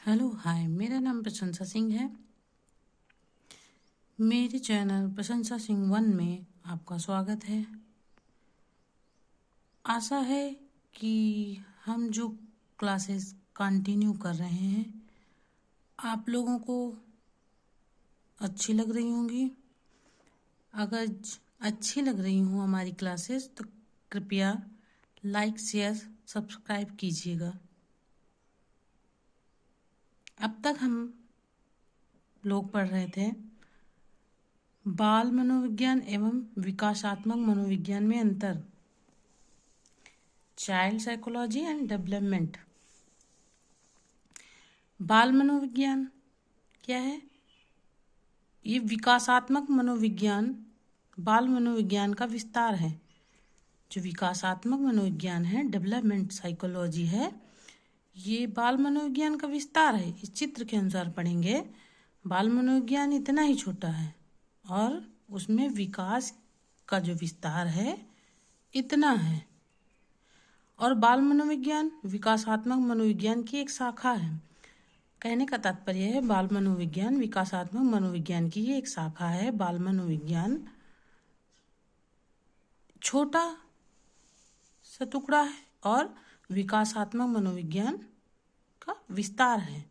Hello hi, मेरा नाम प्रशंसा सिंह है। मेरे चैनल प्रशंसा सिंह 1 में आपका स्वागत है। आशा है कि हम जो क्लासेस कंटिन्यू कर रहे हैं आप लोगों को अच्छी लग रही होंगी। अगर अच्छी लग रही हूँ हमारी क्लासेस तो कृपया लाइक शेयर सब्सक्राइब कीजिएगा। अब तक हम लोग पढ़ रहे थे बाल मनोविज्ञान एवं विकासात्मक मनोविज्ञान में अंतर, चाइल्ड साइकोलॉजी एंड डेवलपमेंट। बाल मनोविज्ञान क्या है? ये विकासात्मक मनोविज्ञान बाल मनोविज्ञान का विस्तार है। जो विकासात्मक मनोविज्ञान है, डेवलपमेंट साइकोलॉजी है, ये बाल मनोविज्ञान का विस्तार है। इस चित्र के अनुसार पढ़ेंगे बाल मनोविज्ञान इतना ही छोटा है और उसमें विकास का जो विस्तार है इतना है। और बाल मनोविज्ञान विकासात्मक मनोविज्ञान की एक शाखा है। कहने का तात्पर्य है बाल मनोविज्ञान विकासात्मक मनोविज्ञान की ये एक शाखा है। बाल मनोविज्ञान छोटा सा टुकड़ा है और विकासात्मक मनोविज्ञान का विस्तार है।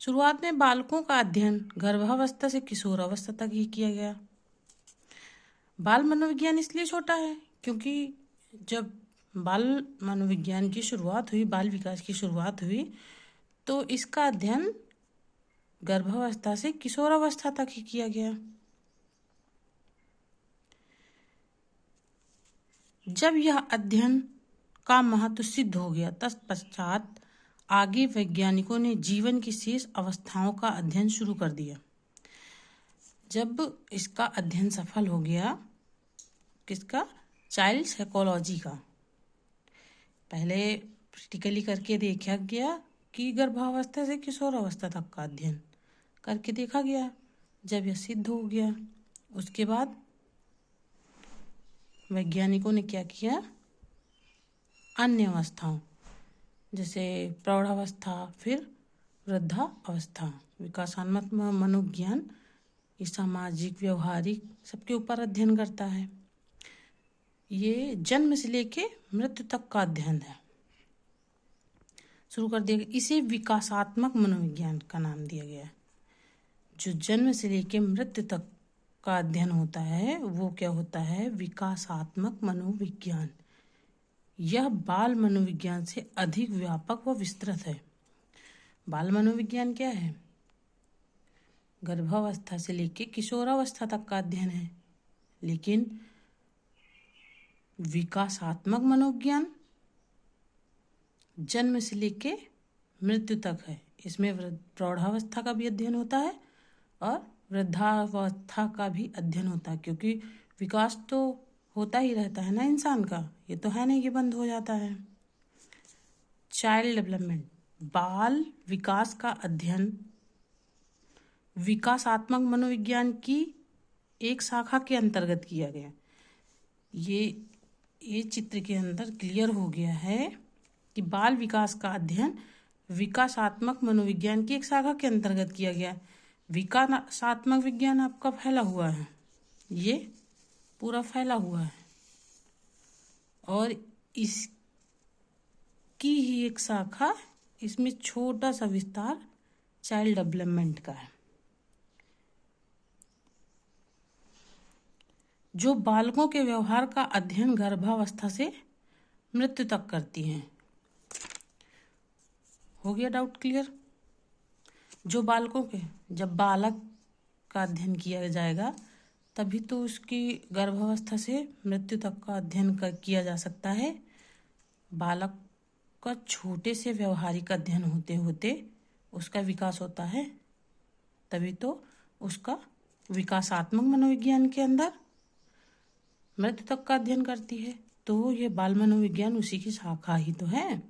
शुरुआत में बालकों का अध्ययन गर्भावस्था से किशोरावस्था तक ही किया गया। बाल मनोविज्ञान इसलिए छोटा है क्योंकि जब बाल मनोविज्ञान की शुरुआत हुई, बाल विकास की शुरुआत हुई, तो इसका अध्ययन गर्भावस्था से किशोरावस्था तक ही किया गया। जब यह अध्ययन का महत्व सिद्ध हो गया तत्पश्चात आगे वैज्ञानिकों ने जीवन की शेष अवस्थाओं का अध्ययन शुरू कर दिया। जब इसका अध्ययन सफल हो गया, किसका? चाइल्ड साइकोलॉजी का। पहले प्रैक्टिकली करके देखा गया कि गर्भावस्था से किशोरावस्था तक का अध्ययन करके देखा गया। जब यह सिद्ध हो गया उसके बाद वैज्ञानिकों ने क्या किया, अन्य अवस्थाओं जैसे प्रौढ़ावस्था, फिर वृद्धावस्था, विकासात्मक मनोविज्ञान ये सामाजिक व्यवहारिक सबके ऊपर अध्ययन करता है। ये जन्म से लेके मृत्यु तक का अध्ययन है। शुरू कर दिया, इसे विकासात्मक मनोविज्ञान का नाम दिया गया है। जो जन्म से लेके मृत्यु तक का अध्ययन होता है वो क्या होता है? विकासात्मक मनोविज्ञान। यह बाल मनोविज्ञान से अधिक व्यापक व विस्तृत है। बाल मनोविज्ञान क्या है? गर्भावस्था से लेके किशोरावस्था तक का अध्ययन है। लेकिन विकासात्मक मनोविज्ञान जन्म से लेके मृत्यु तक है। इसमें प्रौढ़ावस्था का भी अध्ययन होता है और वृद्धावस्था का भी अध्ययन होता है, क्योंकि विकास तो होता ही रहता है ना इंसान का, ये तो है नहीं कि बंद हो जाता है। चाइल्ड डेवलपमेंट, बाल विकास का अध्ययन विकासात्मक मनोविज्ञान की एक शाखा के अंतर्गत किया गया। ये चित्र के अंदर क्लियर हो गया है कि बाल विकास का अध्ययन विकासात्मक मनोविज्ञान की एक शाखा के अंतर्गत किया गया। विकासात्मक विज्ञान आपका फैला हुआ है, ये पूरा फैला हुआ है और इसकी ही एक शाखा, इसमें छोटा सा विस्तार चाइल्ड डेवलपमेंट का है, जो बालकों के व्यवहार का अध्ययन गर्भावस्था से मृत्यु तक करती हैं। हो गया डाउट क्लियर? जो बालकों के, जब बालक का अध्ययन किया जाएगा तभी तो उसकी गर्भावस्था से मृत्यु तक का अध्ययन किया जा सकता है। बालक का छोटे से व्यवहारिक अध्ययन होते होते उसका विकास होता है, तभी तो उसका विकासात्मक मनोविज्ञान के अंदर मृत्यु तक का अध्ययन करती है। तो ये बाल मनोविज्ञान उसी की शाखा ही तो है।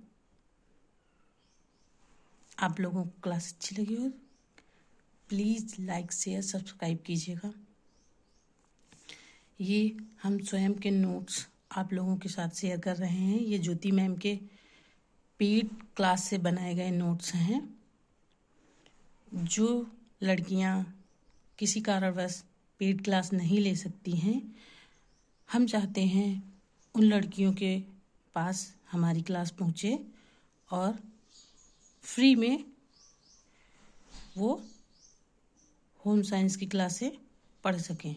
आप लोगों को क्लास अच्छी लगी हो प्लीज़ लाइक शेयर सब्सक्राइब कीजिएगा। ये हम स्वयं के नोट्स आप लोगों के साथ शेयर कर रहे हैं। ये ज्योति मैम के पेड क्लास से बनाए गए नोट्स हैं। जो लड़कियां किसी कारणवश पेड क्लास नहीं ले सकती हैं, हम चाहते हैं उन लड़कियों के पास हमारी क्लास पहुंचे और फ्री में वो होम साइंस की क्लासें पढ़ सकें।